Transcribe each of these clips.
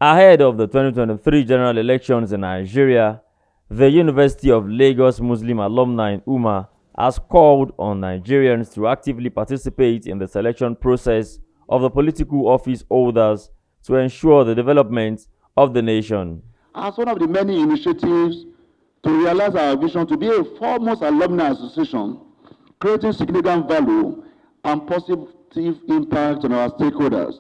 Ahead of the 2023 general elections in Nigeria, the University of Lagos Muslim Alumni UMA has called on Nigerians to actively participate in the selection process of the political office holders to ensure the development of the nation. As one of the many initiatives to realize our vision to be a foremost alumni association, creating significant value and positive impact on our stakeholders.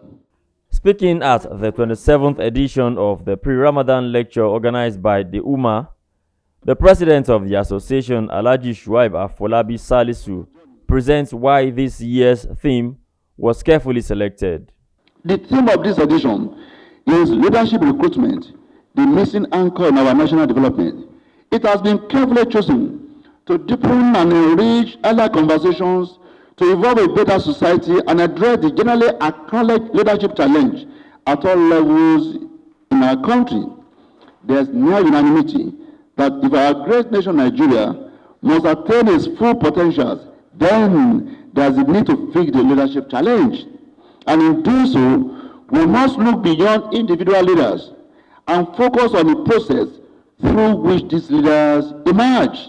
Speaking at the 27th edition of the Pre-Ramadan lecture organized by the UMA, the president of the association, Alhaji Shuaib Afolabi Salisu, presents why this year's theme was carefully selected. The theme of this edition is leadership recruitment, the missing anchor in our national development. It has been carefully chosen to deepen and enrich earlier conversations to evolve a better society and address the generally acknowledged leadership challenge at all levels in our country. There's near unanimity that if our great nation Nigeria must attain its full potentials, then there's a need to fix the leadership challenge. And in doing so, we must look beyond individual leaders and focus on the process through which these leaders emerge.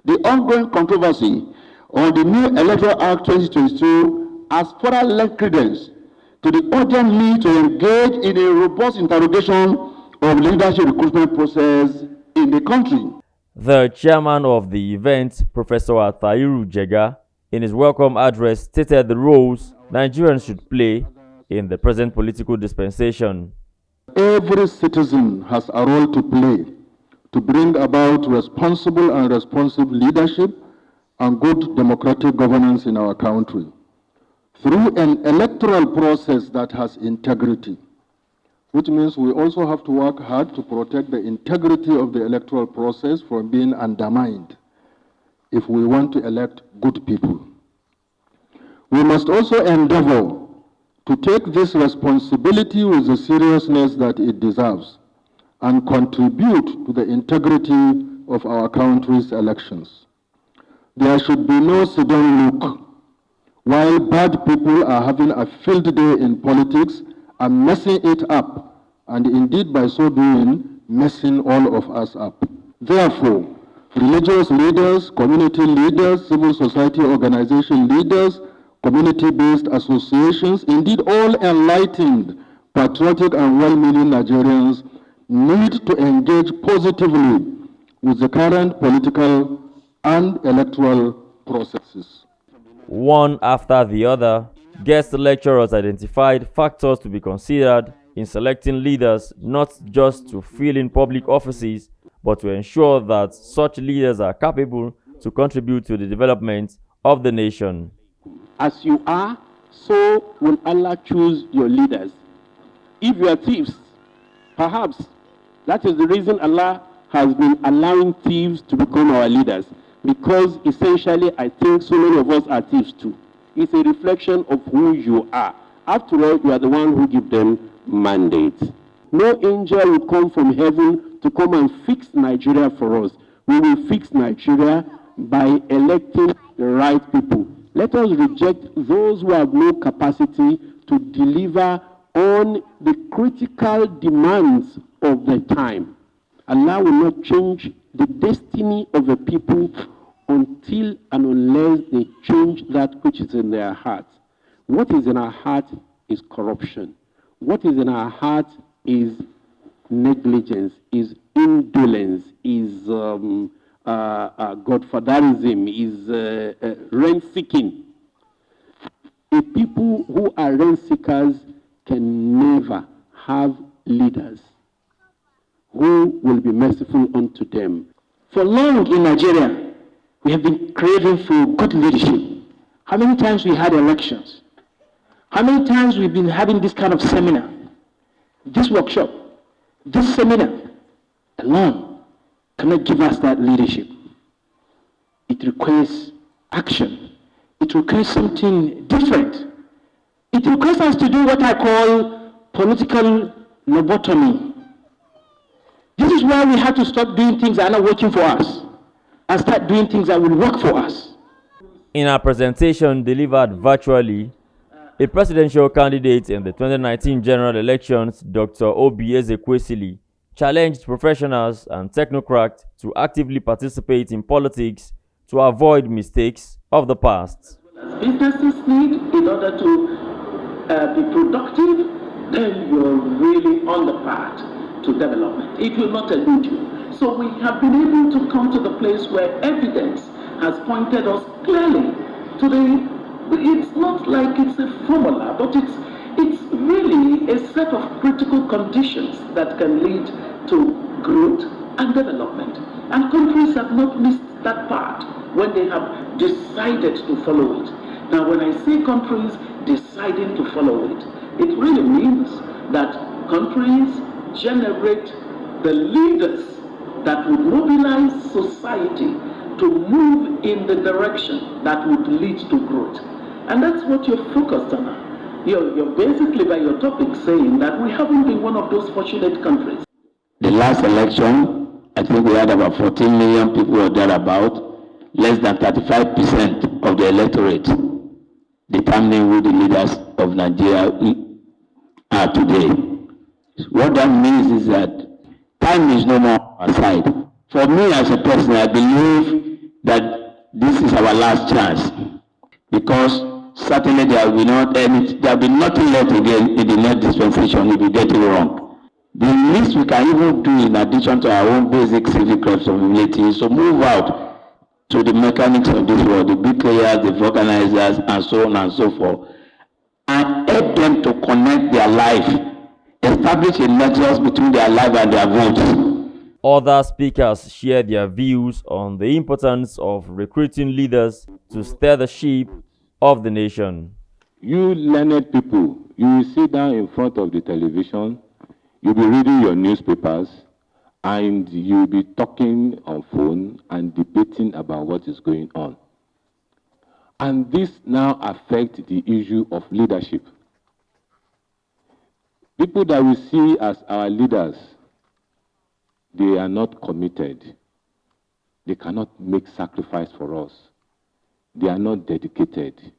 The ongoing controversy on the new Electoral Act 2022 has further lent credence to the urgent need to engage in a robust interrogation of leadership recruitment process in the country. The chairman of the event, Professor Atahiru Jega, in his welcome address stated the roles Nigerians should play in the present political dispensation. Every citizen has a role to play to bring about responsible and responsive leadership and good democratic governance in our country through an electoral process that has integrity, which means we also have to work hard to protect the integrity of the electoral process from being undermined if we want to elect good people. We must also endeavor to take this responsibility with the seriousness that it deserves and contribute to the integrity of our country's elections. There should be no sit-down look while bad people are having a field day in politics and messing it up, and indeed by so doing, messing all of us up. Therefore, religious leaders, community leaders, civil society organization leaders, community-based associations, indeed all enlightened, patriotic and well-meaning Nigerians need to engage positively with the current political and electoral processes. One after the other, guest lecturers identified factors to be considered in selecting leaders not just to fill in public offices, but to ensure that such leaders are capable to contribute to the development of the nation. As you are, so will Allah choose your leaders. If you are thieves, perhaps that is the reason Allah has been allowing thieves to become our leaders. Because essentially, I think so many of us are thieves too. It's a reflection of who you are. After all, you are the one who gives them mandate. No angel will come from heaven to come and fix Nigeria for us. We will fix Nigeria by electing the right people. Let us reject those who have no capacity to deliver on the critical demands of the time. Allah will not change the destiny of the people until and unless they change that which is in their hearts. What is in our heart is corruption. What is in our heart is negligence, is indolence, is godfatherism, is rent-seeking. A people who are rent-seekers can never have leaders who will be merciful unto them. For long in Nigeria, we have been craving for good leadership. How many times we had elections? How many times we've been having this kind of seminar, this workshop, this seminar alone cannot give us that leadership. It requires action. It requires something different. It requires us to do what I call political lobotomy. This is why we have to stop doing things that are not working for us and start doing things that will work for us. In a presentation delivered virtually, A presidential candidate in the 2019 general elections, Dr. Obi Ezekwesili, challenged professionals and technocrats to actively participate in politics to avoid mistakes of the past. Businesses need in order to be productive, then you're really on the path to development. It will not elude you. So we have been able to come to the place where evidence has pointed us clearly to the. It's not like it's a formula, but it's really a set of critical conditions that can lead to growth and development. And countries have not missed that part when they have decided to follow it. Now, when I say countries deciding to follow it, it really means that countries generate the leaders that would mobilize society to move in the direction that would lead to growth. And that's what you're focused on. You're basically, by your topic, saying that we haven't been one of those fortunate countries. The last election, I think we had about 14 million people or thereabout, less than 35% of the electorate, determining who the leaders of Nigeria are today. What that means is that time is no more on our side. For me as a person, I believe that this is our last chance, because certainly there will be nothing left again in the next dispensation if we get it wrong. The least we can even do, in addition to our own basic civic responsibility, is to move out to the mechanics of this world, the bricklayers, the organizers, and so on and so forth, and help them to connect their life, establish a nexus between their life and their votes. Other speakers shared their views on the importance of recruiting leaders to steer the ship of the nation. You learned people, you will sit down in front of the television, you'll be reading your newspapers, and you'll be talking on phone and debating about what is going on. And this now affects the issue of leadership. People that we see as our leaders, they are not committed. They cannot make sacrifice for us. They are not dedicated.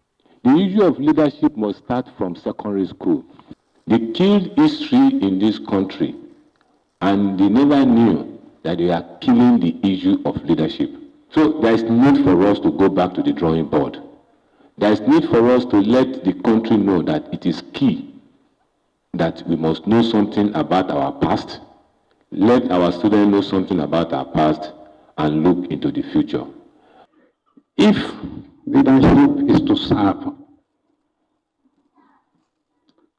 The issue of leadership must start from secondary school. They killed history in this country, and they never knew that they are killing the issue of leadership. So there is need for us to go back to the drawing board. There is need for us to let the country know that it is key that we must know something about our past, let our students know something about our past, and look into the future. If leadership is to serve,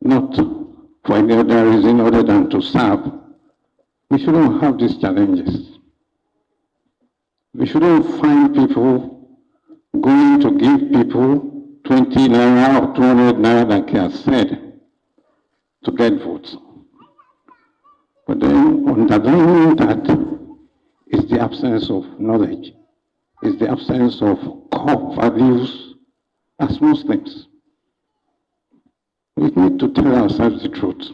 not for any other reason other than to serve, we shouldn't have these challenges. We shouldn't find people going to give people 20 naira or 200 naira, like he has said, to get votes. But then underlying that is the absence of knowledge, is the absence of core values as Muslims. We need to tell ourselves the truth.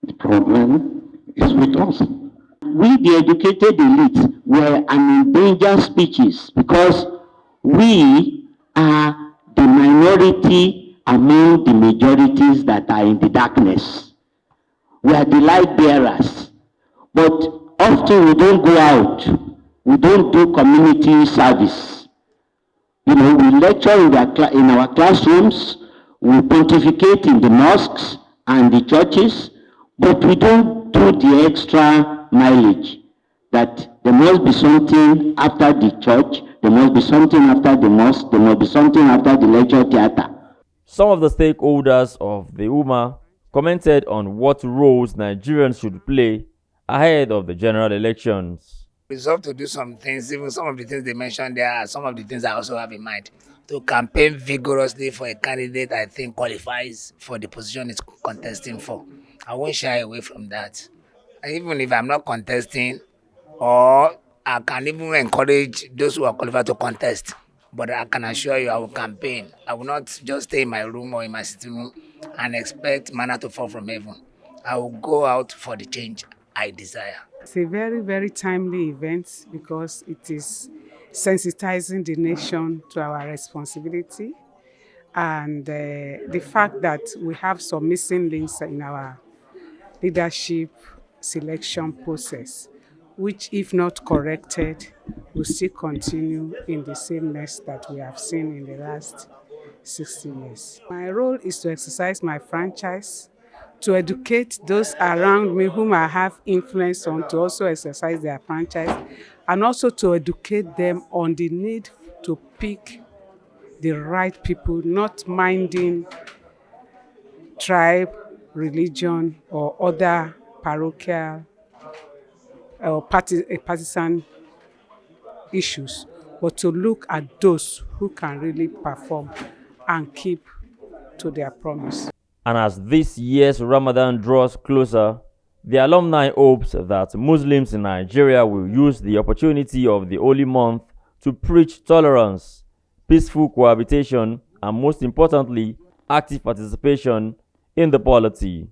The problem is with us. We, the educated elite, were an endangered species because we are the minority among the majorities that are in the darkness. We are the light bearers, but often we don't go out. We don't do community service. We lecture in our classrooms, we pontificate in the mosques and the churches, but we don't do the extra mileage. That there must be something after the church, there must be something after the mosque, there must be something after the lecture theater. Some of the stakeholders of the UMA commented on what roles Nigerians should play ahead of the general elections. Resolve to do some things, even some of the things they mentioned there are some of the things I also have in mind. To campaign vigorously for a candidate I think qualifies for the position it's contesting for. I won't shy away from that. Even if I'm not contesting, or I can even encourage those who are qualified to contest. But I can assure you I will campaign. I will not just stay in my room or in my sitting room and expect manna to fall from heaven. I will go out for the change I desire. It's a very, very timely event because it is sensitizing the nation to our responsibility and the fact that we have some missing links in our leadership selection process, which, if not corrected, will still continue in the same mess that we have seen in the last 60 years. My role is to exercise my franchise, to educate those around me whom I have influence on to also exercise their franchise, and also to educate them on the need to pick the right people, not minding tribe, religion, or other parochial or partisan issues, but to look at those who can really perform and keep to their promise. And as this year's Ramadan draws closer, the alumni hopes that Muslims in Nigeria will use the opportunity of the holy month to preach tolerance, peaceful cohabitation, and most importantly, active participation in the polity.